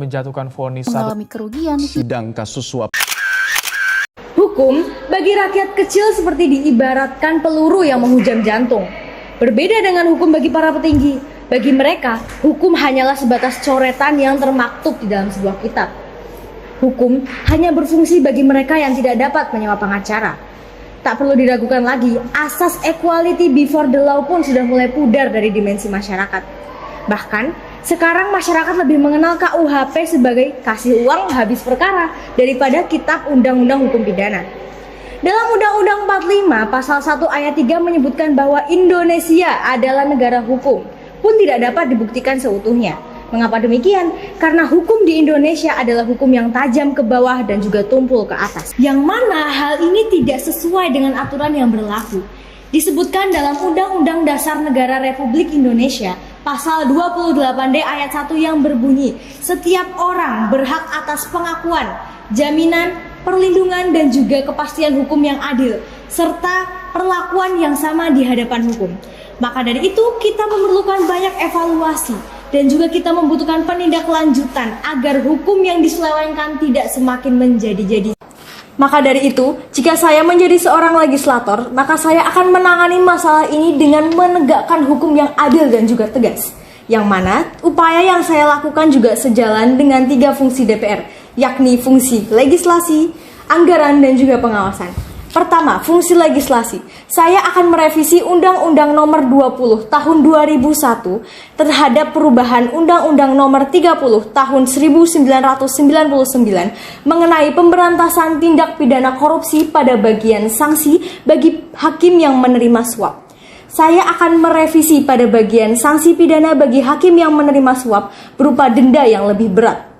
menjatuhkan vonis mengalami kerugian. Sidang kasus suap. Hukum bagi rakyat kecil seperti diibaratkan peluru yang menghujam jantung. Berbeda dengan hukum bagi para petinggi. Bagi mereka, hukum hanyalah sebatas coretan yang termaktub di dalam sebuah kitab. Hukum hanya berfungsi bagi mereka yang tidak dapat menyewa pengacara. Tak perlu diragukan lagi, asas equality before the law pun sudah mulai pudar dari dimensi masyarakat. Bahkan, sekarang masyarakat lebih mengenal KUHP sebagai kasih uang habis perkara daripada kitab Undang-Undang Hukum Pidana. Dalam Undang-Undang 45 pasal 1 ayat 3 menyebutkan bahwa Indonesia adalah negara hukum, pun tidak dapat dibuktikan seutuhnya. Mengapa demikian? Karena hukum di Indonesia adalah hukum yang tajam ke bawah dan juga tumpul ke atas. Yang mana hal ini tidak sesuai dengan aturan yang berlaku. Disebutkan dalam Undang-Undang Dasar Negara Republik Indonesia Pasal 28D ayat 1 yang berbunyi, setiap orang berhak atas pengakuan, jaminan, perlindungan dan juga kepastian hukum yang adil, serta perlakuan yang sama di hadapan hukum. Maka dari itu kita memerlukan banyak evaluasi dan juga kita membutuhkan penindaklanjutan agar hukum yang diselewengkan tidak semakin menjadi-jadi. Maka dari itu, jika saya menjadi seorang legislator, maka saya akan menangani masalah ini dengan menegakkan hukum yang adil dan juga tegas. Yang mana upaya yang saya lakukan juga sejalan dengan 3 fungsi DPR, yakni fungsi legislasi, anggaran, dan juga pengawasan. Pertama, fungsi legislasi. Saya akan merevisi Undang-Undang Nomor 20 Tahun 2001 terhadap perubahan Undang-Undang Nomor 30 Tahun 1999 mengenai pemberantasan tindak pidana korupsi pada bagian sanksi bagi hakim yang menerima suap. Saya akan merevisi pada bagian sanksi pidana bagi hakim yang menerima suap berupa denda yang lebih berat.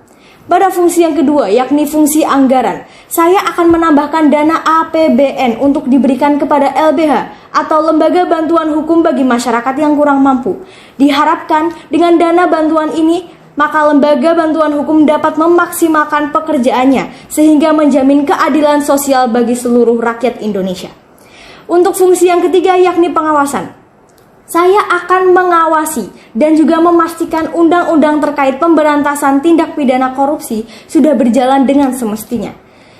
Pada fungsi yang kedua, yakni fungsi anggaran, saya akan menambahkan dana APBN untuk diberikan kepada LBH atau Lembaga Bantuan Hukum bagi masyarakat yang kurang mampu. Diharapkan dengan dana bantuan ini, maka Lembaga Bantuan Hukum dapat memaksimalkan pekerjaannya sehingga menjamin keadilan sosial bagi seluruh rakyat Indonesia. Untuk fungsi yang ketiga, yakni pengawasan. Saya akan mengawasi dan juga memastikan undang-undang terkait pemberantasan tindak pidana korupsi sudah berjalan dengan semestinya.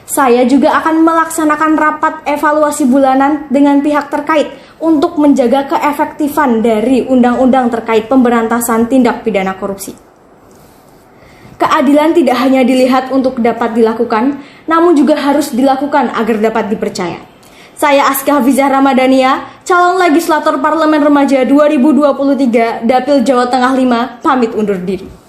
Saya juga akan melaksanakan rapat evaluasi bulanan dengan pihak terkait untuk menjaga keefektifan dari undang-undang terkait pemberantasan tindak pidana korupsi. Keadilan tidak hanya dilihat untuk dapat dilakukan, namun juga harus dilakukan agar dapat dipercaya. Saya Aska Hafizah Ramadhania, calon legislator Parlemen Remaja 2023, Dapil Jawa Tengah 5, pamit undur diri.